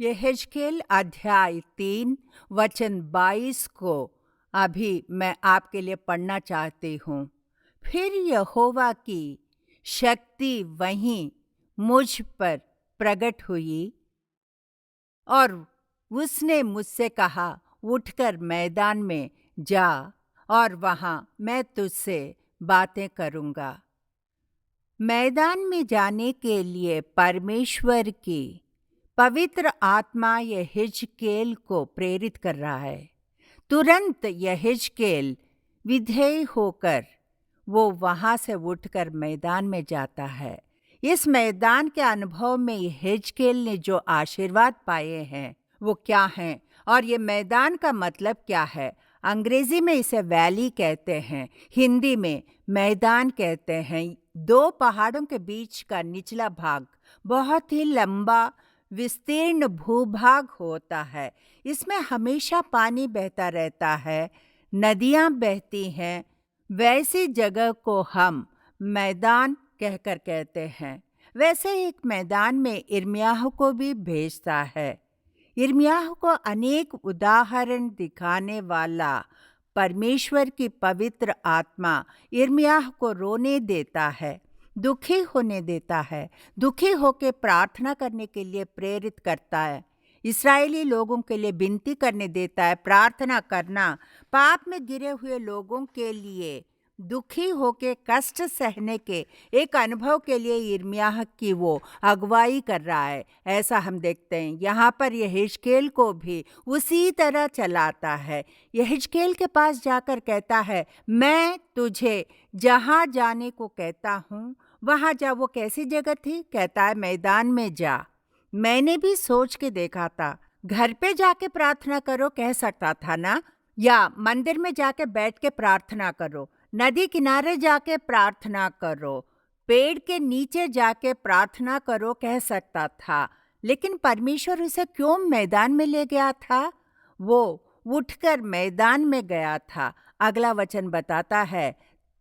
यहेजकेल अध्याय 3 वचन 22 को अभी मैं आपके लिए पढ़ना चाहती हूँ। फिर यहोवा की शक्ति वहीं मुझ पर प्रकट हुई और उसने मुझसे कहा, उठकर मैदान में जा और वहाँ मैं तुझसे बातें करूँगा। मैदान में जाने के लिए परमेश्वर की पवित्र आत्मा यहेजकेल को प्रेरित कर रहा है। तुरंत यहेजकेल विधेय होकर वो वहां से उठकर मैदान में जाता है। इस मैदान के अनुभव में यहेजकेल ने जो आशीर्वाद पाए हैं वो क्या हैं और ये मैदान का मतलब क्या है? अंग्रेजी में इसे वैली कहते हैं, हिंदी में मैदान कहते हैं। दो पहाड़ों के बीच का निचला भाग बहुत ही लंबा विस्तीर्ण भूभाग होता है। इसमें हमेशा पानी बहता रहता है, नदियां बहती हैं। वैसी जगह को हम मैदान कहकर कहते हैं। वैसे एक मैदान में यिर्मयाह को भी भेजता है। यिर्मयाह को अनेक उदाहरण दिखाने वाला परमेश्वर की पवित्र आत्मा यिर्मयाह को रोने देता है, दुखी होने देता है, दुखी होकर प्रार्थना करने के लिए प्रेरित करता है, इस्राएली लोगों के लिए विनती करने देता है, प्रार्थना करना, पाप में गिरे हुए लोगों के लिए दुखी होके कष्ट सहने के एक अनुभव के लिए यिर्मयाह की वो अगुवाई कर रहा है। ऐसा हम देखते हैं यहाँ पर यहेजकेल को भी उसी तरह चलाता है। यहेजकेल के पास जाकर कहता है, मैं तुझे जहाँ जाने को कहता हूँ वहाँ जा। वो कैसी जगह थी? कहता है मैदान में जा। मैंने भी सोच के देखा था, घर पे जाके प्रार्थना करो कह सकता था ना, या मंदिर में जाके बैठ के प्रार्थना करो, नदी किनारे जाके प्रार्थना करो, पेड़ के नीचे जाके प्रार्थना करो कह सकता था। लेकिन परमेश्वर उसे क्यों मैदान में ले गया था? वो उठकर मैदान में गया था। अगला वचन बताता है,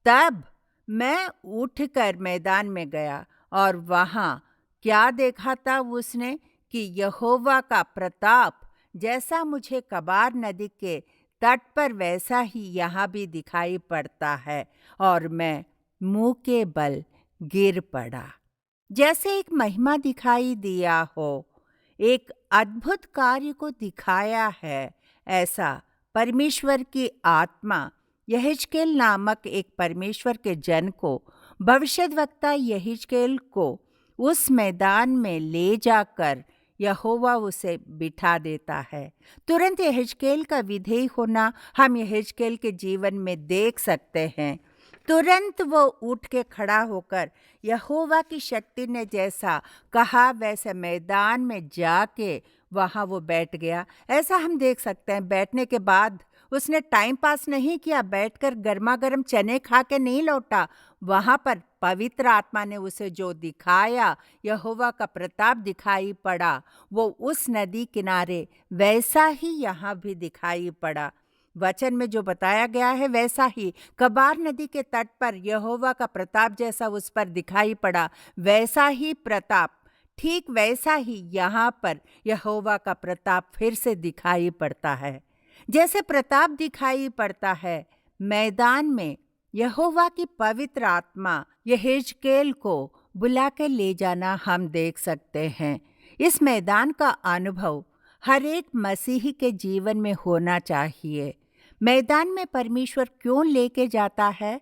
तब मैं उठकर मैदान में गया और वहाँ क्या देखा था उसने कि यहोवा का प्रताप जैसा मुझे कबार नदी के तट पर वैसा ही यहाँ भी दिखाई पड़ता है और मैं मुंह के बल गिर पड़ा। जैसे एक महिमा दिखाई दिया हो, एक अद्भुत कार्य को दिखाया है, ऐसा परमेश्वर की आत्मा यहेजकेल नामक एक परमेश्वर के जन को, भविष्यद्वक्ता यहेजकेल को उस मैदान में ले जाकर यहोवा उसे बिठा देता है। तुरंत यहेजकेल का विधेय होना हम यहेजकेल के जीवन में देख सकते हैं। तुरंत वो उठ के खड़ा होकर यहोवा की शक्ति ने जैसा कहा वैसे मैदान में जाके वहाँ वो बैठ गया। ऐसा हम देख सकते हैं। बैठने के बाद उसने टाइम पास नहीं किया, बैठकर गर्मा गर्म चने खा के नहीं लौटा। वहाँ पर पवित्र आत्मा ने उसे जो दिखाया, यहोवा का प्रताप दिखाई पड़ा, वो उस नदी किनारे वैसा ही यहाँ भी दिखाई पड़ा। वचन में जो बताया गया है वैसा ही कबार नदी के तट पर यहोवा का प्रताप जैसा उस पर दिखाई पड़ा, वैसा ही प्रताप, ठीक वैसा ही यहाँ पर यहोवा का प्रताप फिर से दिखाई पड़ता है। जैसे प्रताप दिखाई पड़ता है मैदान में, यहोवा की पवित्र आत्मा यहेजकेल को बुला के ले जाना हम देख सकते हैं। इस मैदान का अनुभव हर एक मसीही के जीवन में होना चाहिए। मैदान में परमेश्वर क्यों लेके जाता है?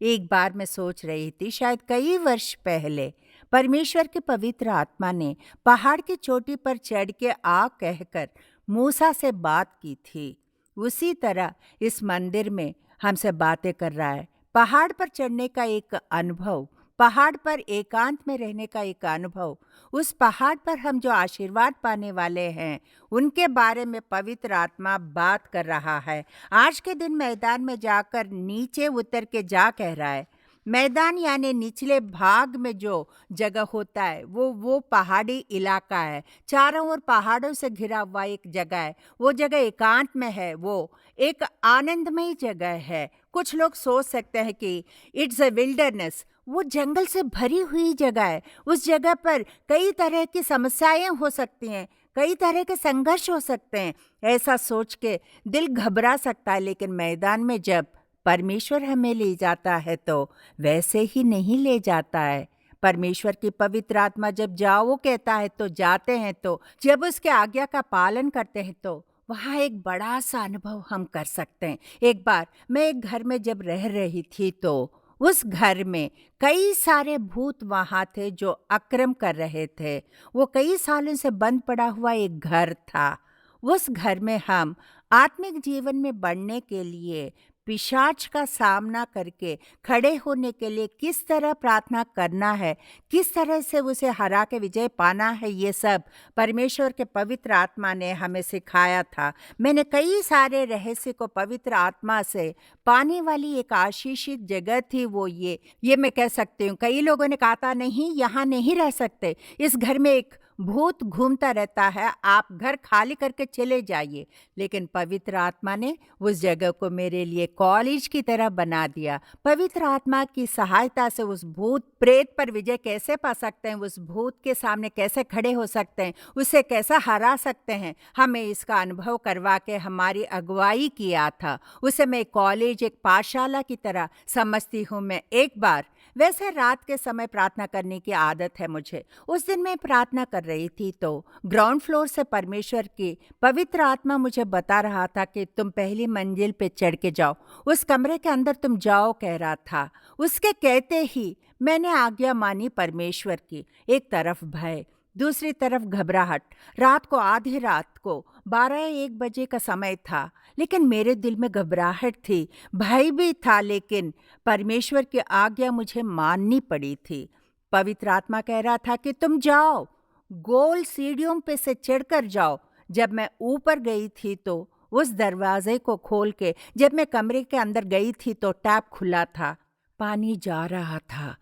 एक बार मैं सोच रही थी, शायद कई वर्ष पहले परमेश्वर के पवित्र आत्मा ने पहाड़ की चोटी पर चढ़ के आ कहकर मूसा से बात की थी। उसी तरह इस मंदिर में हमसे बातें कर रहा है। पहाड़ पर चढ़ने का एक अनुभव, पहाड़ पर एकांत में रहने का एक अनुभव, उस पहाड़ पर हम जो आशीर्वाद पाने वाले हैं उनके बारे में पवित्र आत्मा बात कर रहा है। आज के दिन मैदान में जाकर नीचे उतर के जा कह रहा है। मैदान यानी निचले भाग में जो जगह होता है वो पहाड़ी इलाका है, चारों ओर पहाड़ों से घिरा हुआ एक जगह है। वो जगह एकांत में है, वो एक आनंदमय जगह है। कुछ लोग सोच सकते हैं कि इट्स अ विल्डरनेस, वो जंगल से भरी हुई जगह है। उस जगह पर कई तरह की समस्याएं हो सकती हैं, कई तरह के संघर्ष हो सकते हैं। ऐसा सोच के दिल घबरा सकता है, लेकिन मैदान में जब परमेश्वर हमें ले जाता है तो वैसे ही नहीं ले जाता है। परमेश्वर की पवित्र आत्मा जब जाओ कहता है तो जाते हैं, तो जब उसके आज्ञा का पालन करते हैं तो वहाँ एक बड़ा सा अनुभव हम कर सकते हैं। एक बार मैं एक घर में जब रह रही थी तो उस घर में कई सारे भूत वहाँ थे जो अक्रम कर रहे थे। वो कई सालों से बंद पड़ा हुआ एक घर था। उस घर में हम आत्मिक जीवन में बढ़ने के लिए, पिशाच का सामना करके खड़े होने के लिए किस तरह प्रार्थना करना है, किस तरह से उसे हरा के विजय पाना है, ये सब परमेश्वर के पवित्र आत्मा ने हमें सिखाया था। मैंने कई सारे रहस्य को पवित्र आत्मा से पाने वाली एक आशीषित जगह थी वो ये मैं कह सकती हूँ। कई लोगों ने कहा था नहीं, यहाँ नहीं रह सकते, इस घर में एक भूत घूमता रहता है, आप घर खाली करके चले जाइए। लेकिन पवित्र आत्मा ने उस जगह को मेरे लिए कॉलेज की तरह बना दिया। पवित्र आत्मा की सहायता से उस भूत प्रेत पर विजय कैसे पा सकते हैं, उस भूत के सामने कैसे खड़े हो सकते हैं, उसे कैसा हरा सकते हैं, हमें इसका अनुभव करवा के हमारी अगुवाई किया था। उसे मैं कॉलेज, एक पाठशाला की तरह समझती हूँ। मैं एक बार, वैसे रात के समय प्रार्थना करने की आदत है मुझे, उस दिन मैं प्रार्थना कर रही थी तो ग्राउंड फ्लोर से परमेश्वर की पवित्र आत्मा मुझे बता रहा था कि तुम पहली मंजिल पे चढ़ के जाओ, उस कमरे के अंदर तुम जाओ कह रहा था। उसके कहते ही मैंने आज्ञा मानी परमेश्वर की। एक तरफ भय, दूसरी तरफ घबराहट। रात को, आधी रात को 12-1 बजे का समय था, लेकिन मेरे दिल में घबराहट थी, भय भी था, लेकिन परमेश्वर की आज्ञा मुझे माननी पड़ी थी। पवित्र आत्मा कह रहा था कि तुम जाओ, गोल सीढ़ियों पे से चढ़कर जाओ। जब मैं ऊपर गई थी तो उस दरवाजे को खोल के जब मैं कमरे के अंदर गई थी तो टैप खुला था, पानी जा रहा था।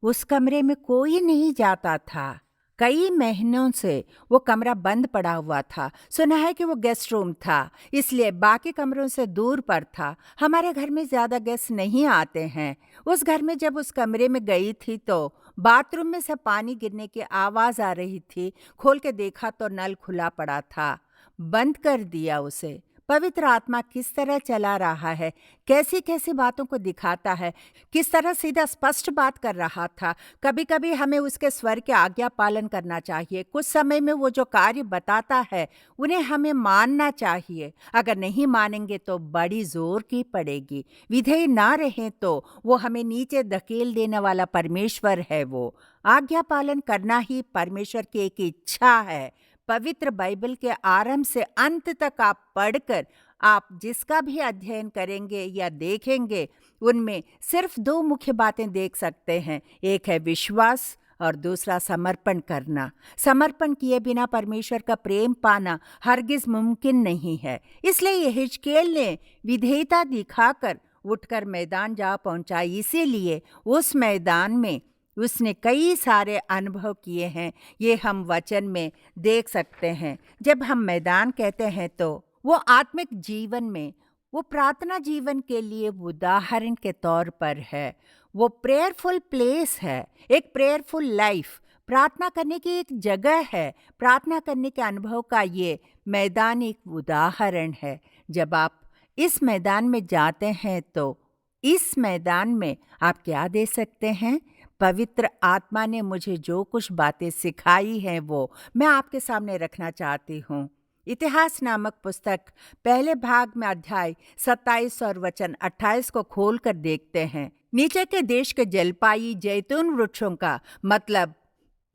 उस कमरे में कोई नहीं जाता था। कई महीनों से वो कमरा बंद पड़ा हुआ था। सुना है कि वो गेस्ट रूम था, इसलिए बाकी कमरों से दूर पर था। हमारे घर में ज़्यादा गेस्ट नहीं आते हैं। उस घर में जब उस कमरे में गई थी तो बाथरूम में से पानी गिरने की आवाज़ आ रही थी। खोल के देखा तो नल खुला पड़ा था। बंद कर दिया उसे। पवित्र आत्मा किस तरह चला रहा है, कैसी कैसी बातों को दिखाता है, किस तरह सीधा स्पष्ट बात कर रहा था। कभी कभी हमें उसके स्वर के आज्ञा पालन करना चाहिए। कुछ समय में वो जो कार्य बताता है उन्हें हमें मानना चाहिए। अगर नहीं मानेंगे तो बड़ी जोर की पड़ेगी। विधेय ना रहें तो वो हमें नीचे धकेल देने वाला परमेश्वर है। वो आज्ञा पालन करना ही परमेश्वर की एक इच्छा है। पवित्र बाइबल के आरंभ से अंत तक आप पढ़कर आप जिसका भी अध्ययन करेंगे या देखेंगे, उनमें सिर्फ 2 मुख्य बातें देख सकते हैं। एक है विश्वास और दूसरा समर्पण करना। समर्पण किए बिना परमेश्वर का प्रेम पाना हरगिज मुमकिन नहीं है। इसलिए यहेजकेल ने विधेयता दिखाकर उठकर मैदान जा पहुंचा। इसीलिए उस मैदान में उसने कई सारे अनुभव किए हैं। ये हम वचन में देख सकते हैं। जब हम मैदान कहते हैं तो वो आत्मिक जीवन में, वो प्रार्थना जीवन के लिए उदाहरण के तौर पर है। वो प्रेयरफुल प्लेस है, एक प्रेयरफुल लाइफ, प्रार्थना करने की एक जगह है। प्रार्थना करने के अनुभव का ये मैदान एक उदाहरण है। जब आप इस मैदान में जाते हैं तो इस मैदान में आप क्या दे सकते हैं? पवित्र आत्मा ने मुझे जो कुछ बातें सिखाई हैं वो मैं आपके सामने रखना चाहती हूँ। इतिहास नामक पुस्तक पहले भाग में अध्याय 27 और वचन 28 को खोलकर देखते हैं। नीचे के देश के जलपाई जैतून वृक्षों का मतलब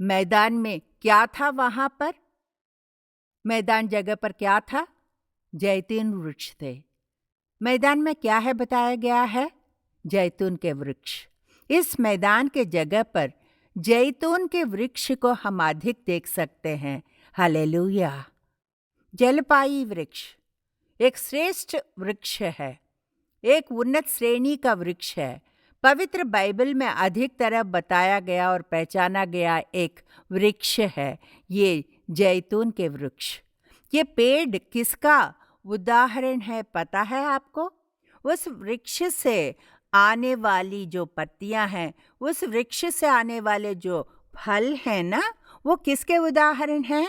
मैदान में क्या था? वहां पर मैदान जगह पर क्या था? जैतून वृक्ष थे। मैदान में क्या है बताया गया है? जैतून के वृक्ष। इस मैदान के जगह पर जैतून के वृक्ष को हम अधिक देख सकते हैं। हालेलुया। जलपाई वृक्ष एक श्रेष्ठ वृक्ष है, एक उन्नत श्रेणी का वृक्ष है। पवित्र बाइबल में अधिक तरह बताया गया और पहचाना गया एक वृक्ष है ये जैतून के वृक्ष। ये पेड़ किसका उदाहरण है पता है आपको? उस वृक्ष से आने वाली जो पत्तियां हैं, उस वृक्ष से आने वाले जो फल हैं ना, वो किसके उदाहरण हैं?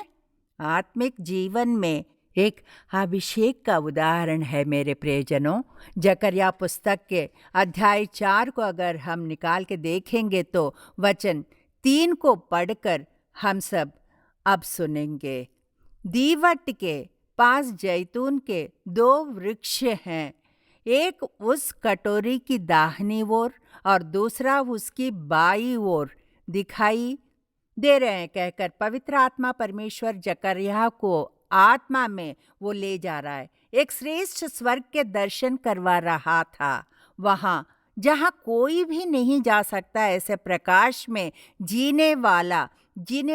आत्मिक जीवन में एक अभिषेक का उदाहरण है मेरे प्रियजनों। जकर्या पुस्तक के अध्याय 4 को अगर हम निकाल के देखेंगे तो वचन 3 को पढ़कर हम सब अब सुनेंगे। दीवट के पास जैतून के 2 वृक्ष हैं, एक उस कटोरी की दाहिनी ओर और दूसरा उसकी बाईं ओर दिखाई दे रहे हैं, कहकर पवित्र आत्मा परमेश्वर जकर्या को आत्मा में वो ले जा रहा है। एक श्रेष्ठ स्वर्ग के दर्शन करवा रहा था, वहां जहां कोई भी नहीं जा सकता, ऐसे प्रकाश में जीने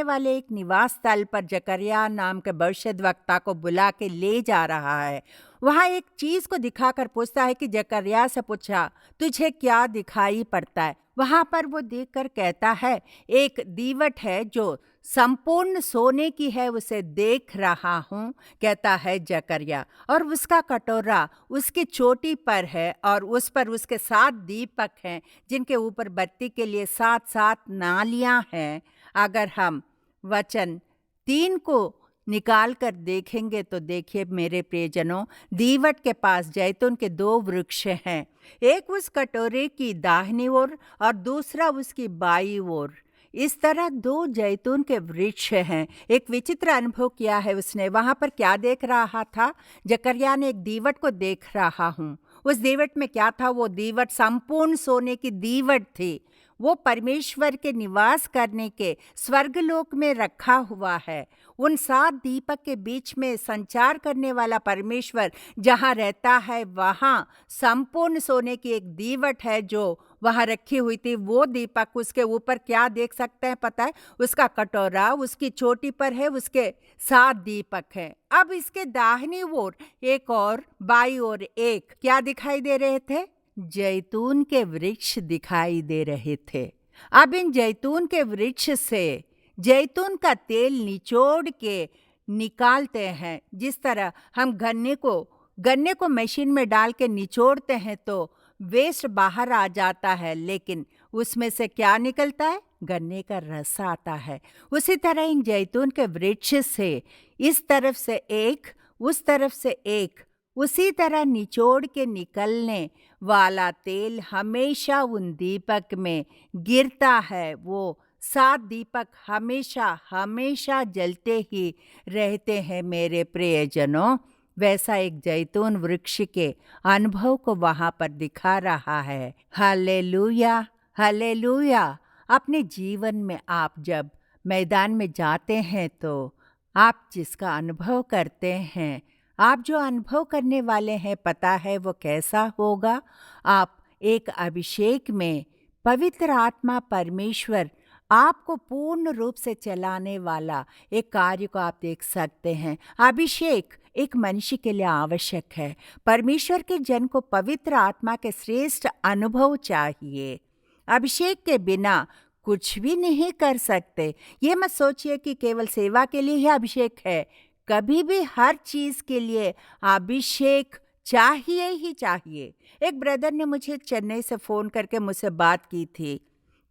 वाले एक निवास स्थल पर जकर्या नाम के भविष्यद्वक्ता को बुला के ले जा रहा है। वहां एक चीज को दिखाकर पूछता है कि जकर्या से पूछा, तुझे क्या दिखाई पड़ता है? वहां पर वो देखकर कहता है, एक दीवट है जो संपूर्ण सोने की है, उसे देख रहा हूँ, कहता है जकर्या, और उसका कटोरा उसकी चोटी पर है और उस पर उसके 7 दीपक हैं, जिनके ऊपर बत्ती के लिए 7 नालियां हैं। अगर हम वचन 3 को निकाल कर देखेंगे तो देखिए मेरे प्रियजनों, दीवट के पास जैतून के 2 वृक्ष हैं, एक उस कटोरे की दाहिनी ओर और दूसरा उसकी बाईं ओर। इस तरह 2 जैतून के वृक्ष हैं। एक विचित्र अनुभव किया है उसने। वहां पर क्या देख रहा था? जकर्या ने एक दीवट को देख रहा हूं। उस दीवट में क्या था? वो दीवट संपूर्ण सोने की दीवट थी। वो परमेश्वर के निवास करने के स्वर्गलोक में रखा हुआ है। उन 7 दीपक के बीच में संचार करने वाला परमेश्वर जहाँ रहता है, वहाँ संपूर्ण सोने की एक दीवट है जो वहाँ रखी हुई थी। वो दीपक, उसके ऊपर क्या देख सकते हैं पता है? उसका कटोरा उसकी चोटी पर है, उसके 7 दीपक हैं। अब इसके दाहिनी ओर एक और बाईं ओर एक क्या दिखाई दे रहे थे? जैतून के वृक्ष दिखाई दे रहे थे। अब इन जैतून के वृक्ष से जैतून का तेल निचोड़ के निकालते हैं। जिस तरह हम गन्ने को मशीन में डाल के निचोड़ते हैं तो वेस्ट बाहर आ जाता है, लेकिन उसमें से क्या निकलता है? गन्ने का रस आता है। उसी तरह इन जैतून के वृक्ष से इस तरफ से एक, उस तरफ से एक, उसी तरह निचोड़ के निकलने वाला तेल हमेशा उन दीपक में गिरता है। वो 7 दीपक हमेशा हमेशा जलते ही रहते हैं मेरे प्रियजनों। वैसा एक जैतून वृक्ष के अनुभव को वहां पर दिखा रहा है। Hallelujah, hallelujah. अपने जीवन में आप जब मैदान में जाते हैं तो आप जिसका अनुभव करते हैं, आप जो अनुभव करने वाले हैं, पता है वो कैसा होगा? आप एक अभिषेक में पवित्र आत्मा परमेश्वर आपको पूर्ण रूप से चलाने वाला एक कार्य को आप देख सकते हैं। अभिषेक एक मनुष्य के लिए आवश्यक है। परमेश्वर के जन को पवित्र आत्मा के श्रेष्ठ अनुभव चाहिए। अभिषेक के बिना कुछ भी नहीं कर सकते। ये मत सोचिए कि केवल सेवा के लिए ही अभिषेक है। कभी भी हर चीज के लिए अभिषेक चाहिए ही चाहिए। एक ब्रदर ने मुझे चेन्नई से फोन करके मुझसे बात की थी।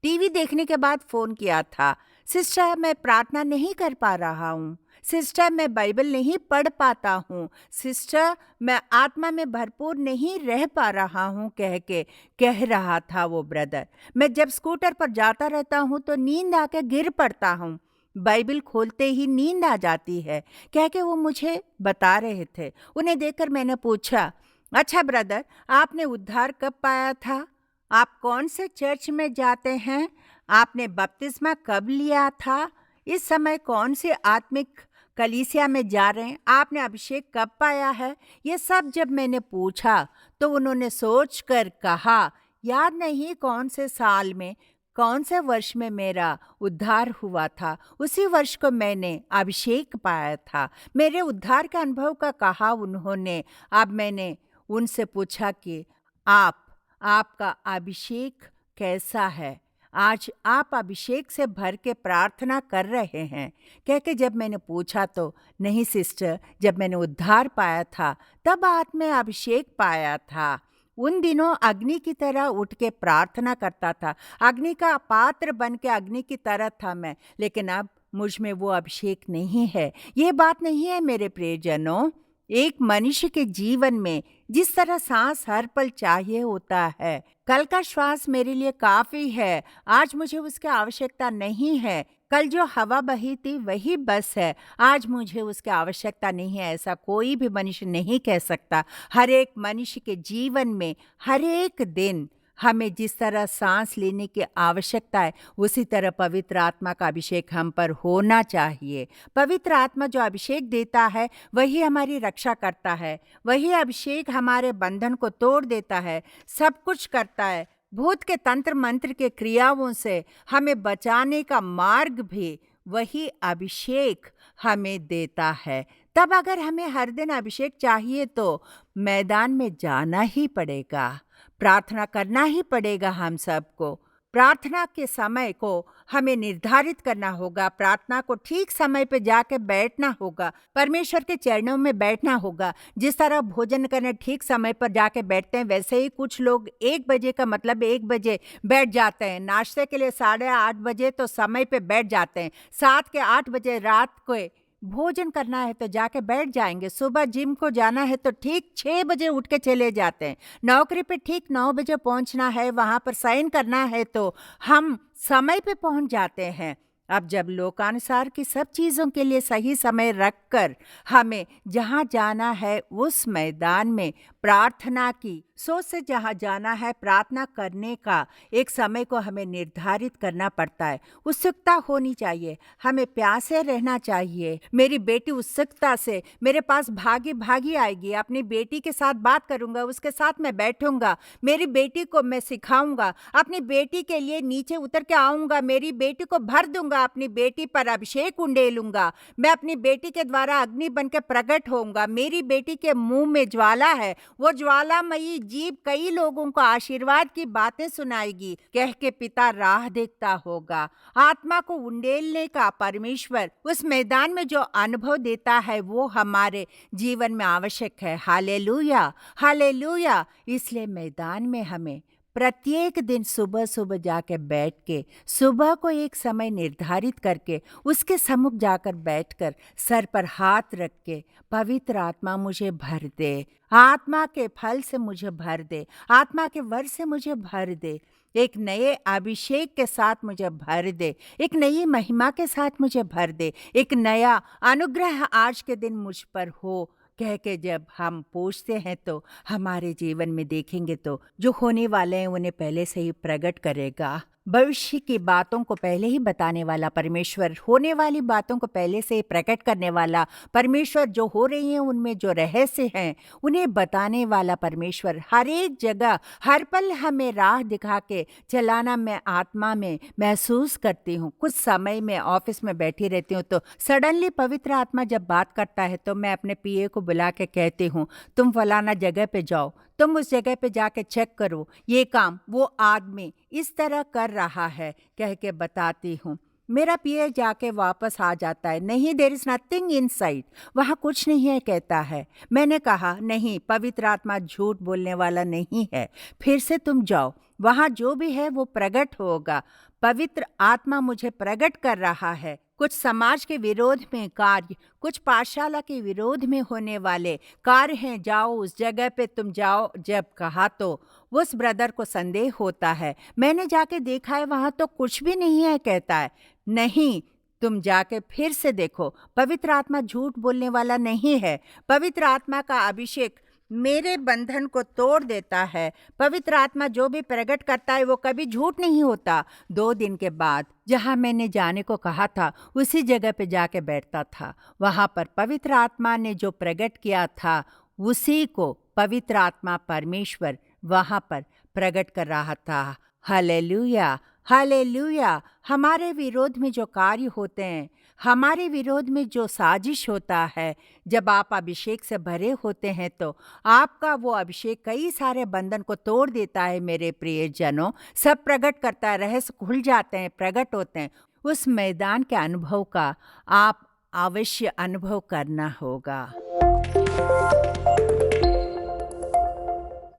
टीवी देखने के बाद फोन किया था, सिस्टर मैं प्रार्थना नहीं कर पा रहा हूँ, सिस्टर मैं बाइबल नहीं पढ़ पाता हूँ, सिस्टर मैं आत्मा में भरपूर नहीं रह पा रहा हूँ, कह रहा था वो ब्रदर। मैं जब स्कूटर पर जाता रहता हूँ तो नींद आके गिर पड़ता हूँ, बाइबल खोलते ही नींद आ जाती है, कह के वो मुझे बता रहे थे। उन्हें देखकर मैंने पूछा, अच्छा ब्रदर आपने उद्धार कब पाया था? आप कौन से चर्च में जाते हैं? आपने बपतिस्मा कब लिया था? इस समय कौन सी आत्मिक कलीसिया में जा रहे हैं? आपने अभिषेक कब पाया है? ये सब जब मैंने पूछा तो उन्होंने सोच कर कहा, याद नहीं कौन से साल में, कौन से वर्ष में मेरा उद्धार हुआ था, उसी वर्ष को मैंने अभिषेक पाया था। मेरे उद्धार के अनुभव का कहा उन्होंने। अब मैंने उनसे पूछा कि आपका अभिषेक कैसा है? आज आप अभिषेक से भर के प्रार्थना कर रहे हैं? कह के जब मैंने पूछा तो नहीं सिस्टर, जब मैंने उद्धार पाया था तब आत्मा में अभिषेक पाया था। उन दिनों अग्नि की तरह उठ के प्रार्थना करता था, अग्नि का पात्र बन के अग्नि की तरह था मैं, लेकिन अब मुझ में वो अभिषेक नहीं है। ये बात नहीं है मेरे प्रियजनों। एक मनुष्य के जीवन में जिस तरह सांस हर पल चाहिए होता है, कल का श्वास मेरे लिए काफी है, आज मुझे उसकी आवश्यकता नहीं है। कल जो हवा बही थी वही बस है, आज मुझे उसकी आवश्यकता नहीं है, ऐसा कोई भी मनुष्य नहीं कह सकता। हर एक मनुष्य के जीवन में हर एक दिन हमें जिस तरह सांस लेने की आवश्यकता है, उसी तरह पवित्र आत्मा का अभिषेक हम पर होना चाहिए। पवित्र आत्मा जो अभिषेक देता है वही हमारी रक्षा करता है, वही अभिषेक हमारे बंधन को तोड़ देता है, सब कुछ करता है। भूत के तंत्र मंत्र के क्रियाओं से हमें बचाने का मार्ग भी वही अभिषेक हमें देता है। तब अगर हमें हर दिन अभिषेक चाहिए तो मैदान में जाना ही पड़ेगा, प्रार्थना करना ही पड़ेगा हम सबको। प्रार्थना के समय को हमें निर्धारित करना होगा, प्रार्थना को ठीक समय पे जाके बैठना होगा, परमेश्वर के चरणों में बैठना होगा। जिस तरह भोजन करने ठीक समय पर जाके बैठते हैं, वैसे ही कुछ लोग 1 बजे का मतलब 1 बजे बैठ जाते हैं, नाश्ते के लिए 8:30 बजे तो समय पे बैठ जाते हैं, 7 के 8 बजे रात को भोजन करना है तो जाके बैठ जाएंगे, सुबह जिम को जाना है तो ठीक 6 बजे उठ के चले जाते हैं, नौकरी पे ठीक 9 बजे पहुंचना है, वहां पर साइन करना है तो हम समय पे पहुंच जाते हैं। अब जब लोकानुसार की सब चीज़ों के लिए सही समय रखकर हमें जहाँ जाना है उस मैदान में प्रार्थना की सोच से जहाँ जाना है, प्रार्थना करने का एक समय को हमें निर्धारित करना पड़ता है। उत्सुकता होनी चाहिए, हमें प्यासे रहना चाहिए। मेरी बेटी उत्सुकता से मेरे पास भागी भागी आएगी, अपनी बेटी के साथ बात करूंगा, उसके साथ मैं बैठूंगा, मेरी बेटी को मैं सिखाऊंगा, अपनी बेटी के लिए नीचे उतर के आऊंगा, मेरी बेटी को भर दूंगा, अपनी बेटी पर अभिषेक उंडेलूंगा, मैं अपनी बेटी के द्वारा अग्नि बन के प्रकट होऊंगा। मेरी बेटी के मुंह में ज्वाला है, वो ज्वालामयी जीभ कई लोगों को आशीर्वाद की बातें सुनाएगी, कह के पिता राह देखता होगा। आत्मा को उंडेलने का परमेश्वर उस मैदान में जो अनुभव देता है वो हमारे जीवन में आवश्यक है। Hallelujah, hallelujah. इसलिए मैदान में हमें प्रत्येक दिन सुबह सुबह जाकर बैठ के, सुबह को एक समय निर्धारित करके उसके सम्मुख जाकर बैठकर सर पर हाथ रख के, पवित्र आत्मा मुझे भर दे, आत्मा के फल से मुझे भर दे, आत्मा के वर से मुझे भर दे, एक नए अभिषेक के साथ मुझे भर दे, एक नई महिमा के साथ मुझे भर दे, एक नया अनुग्रह आज के दिन मुझ पर हो, कह के जब हम पूछते हैं तो हमारे जीवन में देखेंगे तो जो होने वाले हैं उन्हें पहले से ही प्रकट करेगा। भविष्य की बातों को पहले ही बताने वाला परमेश्वर, होने वाली बातों को पहले से ही प्रकट करने वाला परमेश्वर, जो हो रही हैं उनमें जो रहस्य हैं उन्हें बताने वाला परमेश्वर, हर एक जगह हर पल हमें राह दिखा के चलाना मैं आत्मा में महसूस करती हूँ। कुछ समय में ऑफिस में बैठी रहती हूँ तो सडनली पवित्र आत्मा जब बात करता है तो मैं अपने पीए को बुला के कहती हूँ, तुम फलाना जगह पे जाओ, तुम उस जगह पे जाके चेक करो, ये काम वो आदमी इस तरह कर रहा है, कह के बताती हूँ। मेरा पीए जाके वापस आ जाता है, नहीं देयर इज नथिंग इनसाइड, वहाँ कुछ नहीं है कहता है। मैंने कहा नहीं, पवित्र आत्मा झूठ बोलने वाला नहीं है, फिर से तुम जाओ, वहाँ जो भी है वो प्रकट होगा। पवित्र आत्मा मुझे प्रकट कर रहा है, कुछ समाज के विरोध में कार्य, कुछ पाठशाला के विरोध में होने वाले कार्य हैं, जाओ उस जगह पे तुम जाओ। जब कहा तो उस ब्रदर को संदेह होता है, मैंने जाके देखा है वहाँ तो कुछ भी नहीं है कहता है। नहीं, तुम जाके फिर से देखो, पवित्र आत्मा झूठ बोलने वाला नहीं है। पवित्र आत्मा का अभिषेक मेरे बंधन को तोड़ देता है। पवित्र आत्मा जो भी प्रकट करता है वो कभी झूठ नहीं होता। 2 दिन के बाद जहाँ मैंने जाने को कहा था उसी जगह पे जाके बैठता था, वहाँ पर पवित्र आत्मा ने जो प्रकट किया था उसी को पवित्र आत्मा परमेश्वर वहाँ पर प्रकट कर रहा था। Hallelujah, hallelujah. हमारे विरोध में जो कार्य होते हैं, हमारे विरोध में जो साजिश होता है, जब आप अभिषेक से भरे होते हैं तो आपका वो अभिषेक कई सारे बंधन को तोड़ देता है। मेरे प्रियजनों, सब प्रकट करता है, रहस्य खुल जाते हैं, प्रकट होते हैं। उस मैदान के अनुभव का आप अवश्य अनुभव करना होगा।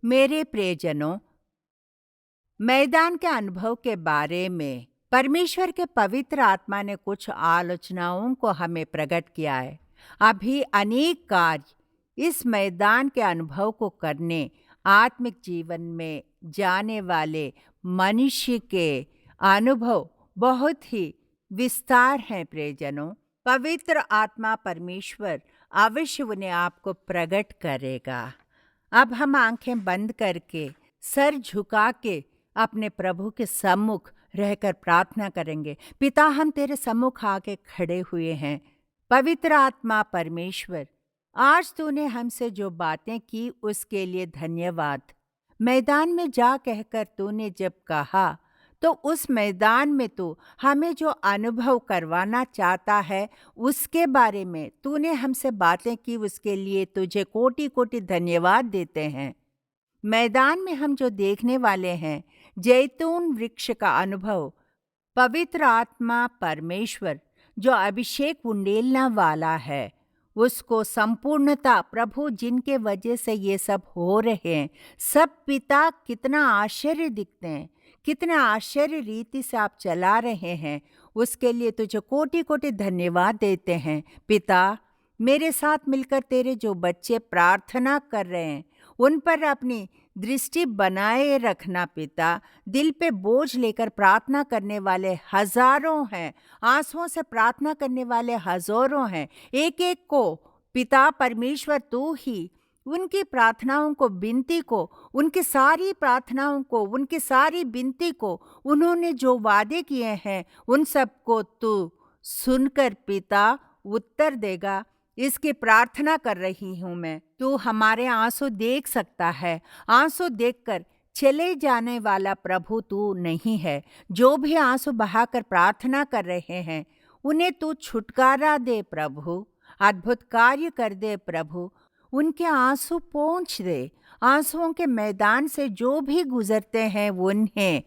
मेरे प्रियजनों, मैदान के अनुभव के बारे में परमेश्वर के पवित्र आत्मा ने कुछ आलोचनाओं को हमें प्रकट किया है। अभी अनेक कार्य इस मैदान के अनुभव को करने आत्मिक जीवन में जाने वाले मनुष्य के अनुभव बहुत ही विस्तार हैं। प्रियजनों, पवित्र आत्मा परमेश्वर अवश्य उन्हें आपको प्रकट करेगा। अब हम आंखें बंद करके सर झुका के अपने प्रभु के सम्मुख रहकर प्रार्थना करेंगे। पिता, हम तेरे सम्मुख आके खड़े हुए हैं। पवित्र आत्मा परमेश्वर, आज तूने हमसे जो बातें की उसके लिए धन्यवाद। मैदान में जा कहकर तूने जब कहा तो उस मैदान में तू हमें जो अनुभव करवाना चाहता है उसके बारे में तूने हमसे बातें की, उसके लिए तुझे कोटि कोटि धन्यवाद देते हैं। मैदान में हम जो देखने वाले हैं, जैतून वृक्ष का अनुभव, पवित्र आत्मा परमेश्वर जो अभिषेक उंडेलना वाला है, उसको संपूर्णता प्रभु जिनके वजह से ये सब हो रहे हैं, सब पिता कितना आश्चर्य दिखते हैं, कितना आश्चर्य रीति से आप चला रहे हैं, उसके लिए तुझे कोटि कोटि धन्यवाद देते हैं। पिता, मेरे साथ मिलकर तेरे जो बच्चे प्रार्थना कर रहे हैं उन पर अपनी दृष्टि बनाए रखना। पिता, दिल पे बोझ लेकर प्रार्थना करने वाले हजारों हैं, आंसुओं से प्रार्थना करने वाले हजारों हैं। एक एक को पिता परमेश्वर तू ही उनकी प्रार्थनाओं को, विनती को, उनकी सारी प्रार्थनाओं को, उनकी सारी विनती को, उन्होंने जो वादे किए हैं उन सबको तू सुनकर पिता उत्तर देगा। इसकी प्रार्थना कर रही हूँ मैं। तू हमारे आंसू देख सकता है। आंसू देखकर चले जाने वाला प्रभु तू नहीं है। जो भी आंसू बहाकर प्रार्थना कर रहे हैं उन्हें तू छुटकारा दे प्रभु, अद्भुत कार्य कर दे प्रभु, उनके आंसू पोंछ दे। आंसुओं के मैदान से जो भी गुजरते हैं उन्हें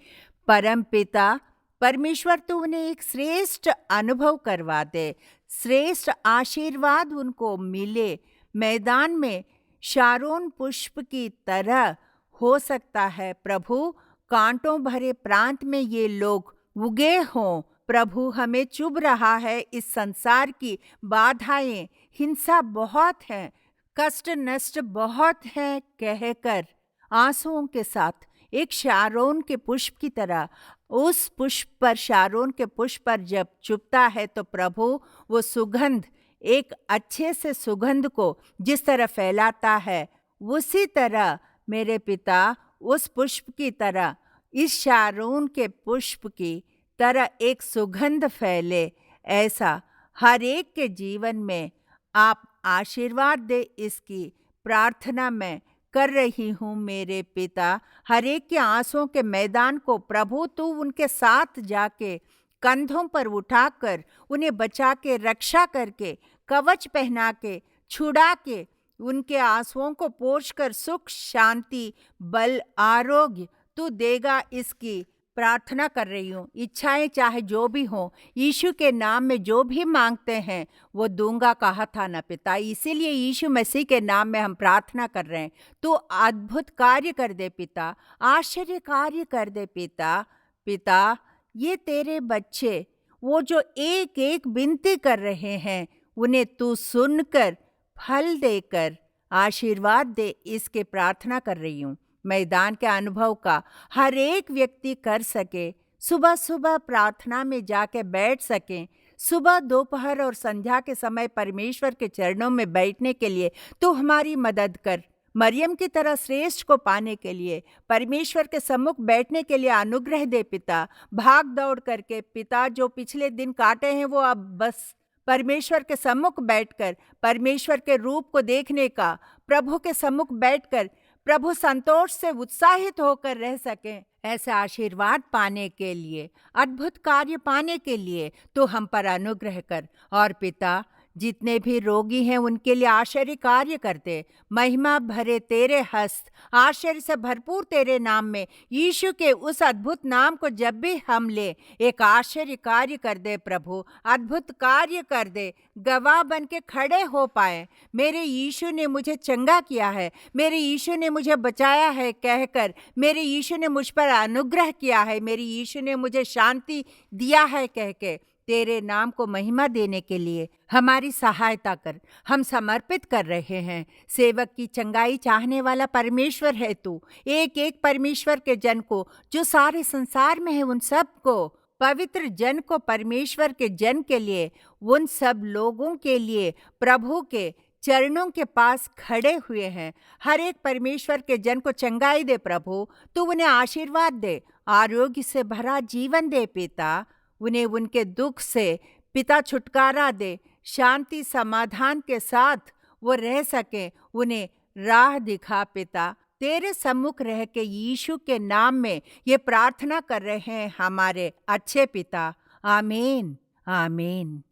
परम पिता परमेश्वर तू उन्हें एक श्रेष्ठ अनुभव करवा दे, श्रेष्ठ आशीर्वाद उनको मिले। मैदान में शारोन पुष्प की तरह हो सकता है प्रभु, कांटों भरे प्रांत में ये लोग उगे हों। प्रभु, हमें चुभ रहा है इस संसार की बाधाएं, हिंसा बहुत है, कष्ट नष्ट बहुत है कहकर आंसुओं के साथ एक शारोन के पुष्प की तरह उस पुष्प पर, शारोन के पुष्प पर जब चुभता है तो प्रभु वो सुगंध, एक अच्छे से सुगंध को जिस तरह फैलाता है उसी तरह मेरे पिता उस पुष्प की तरह, इस शारोन के पुष्प की तरह एक सुगंध फैले, ऐसा हर एक के जीवन में आप आशीर्वाद दे। इसकी प्रार्थना मैं कर रही हूँ मेरे पिता। हर एक के आंसुओं के मैदान को प्रभु तू उनके साथ जाके कंधों पर उठाकर उन्हें बचा के, रक्षा करके, कवच पहना के, छुड़ा के, उनके आंसुओं को पोंछकर सुख, शांति, बल, आरोग्य तू देगा। इसकी प्रार्थना कर रही हूँ। इच्छाएं चाहे जो भी हों, यीशु के नाम में जो भी मांगते हैं वो दूंगा कहा था ना पिता, इसीलिए यीशु मसीह के नाम में हम प्रार्थना कर रहे हैं। तो अद्भुत कार्य कर दे पिता, आश्चर्य कार्य कर दे पिता। पिता, ये तेरे बच्चे वो जो एक एक विनती कर रहे हैं उन्हें तू सुनकर फल देकर आशीर्वाद दे, इसके प्रार्थना कर रही हूँ। मैदान के अनुभव का हर एक व्यक्ति कर सके, सुबह सुबह प्रार्थना में जाके बैठ सकें, सुबह, दोपहर और संध्या के समय परमेश्वर के चरणों में बैठने के लिए तू हमारी मदद कर। मरियम की तरह श्रेष्ठ को पाने के लिए, परमेश्वर के सम्मुख बैठने के लिए अनुग्रह दे पिता। भाग दौड़ करके पिता जो पिछले दिन काटे हैं वो अब बस परमेश्वर के सम्मुख बैठकर परमेश्वर के रूप को देखने का, प्रभु के सम्मुख बैठकर प्रभु संतोष से उत्साहित होकर रह सकें। ऐसे आशीर्वाद पाने के लिए, अद्भुत कार्य पाने के लिए तो हम पर अनुग्रह कर। और पिता, जितने भी रोगी हैं उनके लिए आश्चर्य कार्य करते। महिमा भरे तेरे हस्त, आश्चर्य से भरपूर तेरे नाम में, यीशु के उस अद्भुत नाम को जब भी हम ले, एक आश्चर्य कार्य कर दे प्रभु, अद्भुत कार्य कर दे, गवाह बन के खड़े हो पाए। मेरे यीशु ने मुझे चंगा किया है, मेरे यीशु ने मुझे बचाया है कहकर, मेरे यीशु ने मुझ पर अनुग्रह किया है, मेरे यीशु ने मुझे शांति दिया है कह के तेरे नाम को महिमा देने के लिए हमारी सहायता कर। हम समर्पित कर रहे हैं। सेवक की चंगाई चाहने वाला परमेश्वर है तू। एक एक परमेश्वर के जन को जो सारे संसार में है, उन सब को, पवित्र जन को, परमेश्वर के जन के लिए, उन सब लोगों के लिए प्रभु के चरणों के पास खड़े हुए हैं। हर एक परमेश्वर के जन को चंगाई दे प्रभु, तू उन्हें आशीर्वाद दे, आरोग्य से भरा जीवन दे पिता। उन्हें उनके दुख से पिता छुटकारा दे, शांति समाधान के साथ वो रह सके, उन्हें राह दिखा पिता। तेरे सम्मुख रह के यीशु के नाम में ये प्रार्थना कर रहे हैं हमारे अच्छे पिता। आमीन, आमीन।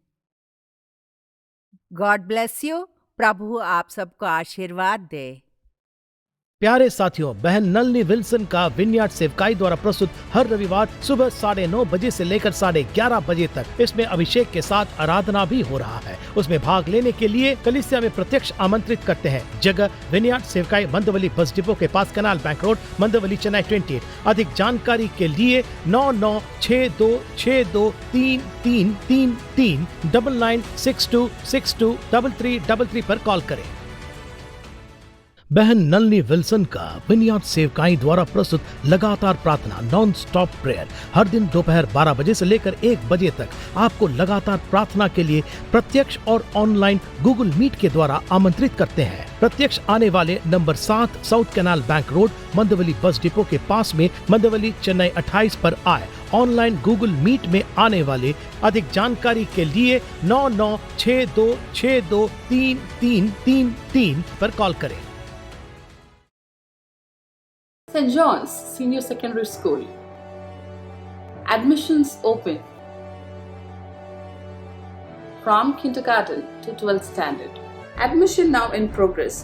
God bless you. प्रभु आप सबको आशीर्वाद दे। प्यारे साथियों, बहन नलनी विल्सन का विनयार्ड सेवकाई द्वारा प्रस्तुत हर रविवार सुबह 9:30 बजे से लेकर 11:30 बजे तक इसमें अभिषेक के साथ आराधना भी हो रहा है। उसमें भाग लेने के लिए कलीसिया में प्रत्यक्ष आमंत्रित करते हैं। जगह विनयार्ड सेवकाई, मंदवली बस डिपो के पास, कनाल बैंक रोड, मंदवली, चेन्नई 28। अधिक जानकारी के लिए 9962623333 9962623333 पर कॉल करें। बहन नलनी विल्सन का विनयार्ड सेवकाई द्वारा प्रस्तुत लगातार प्रार्थना, नॉन स्टॉप प्रेयर, हर दिन दोपहर 12 बजे से लेकर 1 बजे तक आपको लगातार प्रार्थना के लिए प्रत्यक्ष और ऑनलाइन गूगल मीट के द्वारा आमंत्रित करते हैं। प्रत्यक्ष आने वाले number 7 south canal bank road, Mandawali bus depot के पास में, मंदवली, चेन्नई 28 पर आए। ऑनलाइन गूगल मीट में आने वाले अधिक जानकारी के लिए 9962623333 पर कॉल करें। St. John's Senior Secondary School. Admissions open from kindergarten to 12th standard. Admission now in progress.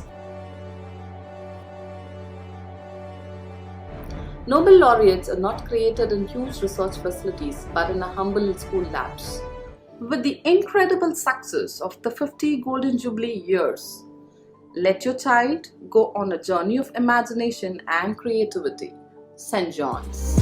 Nobel laureates are not created in huge research facilities but in a humble school labs. With the incredible success of the 50 Golden Jubilee years, let your child go on a journey of imagination and creativity. St. John's.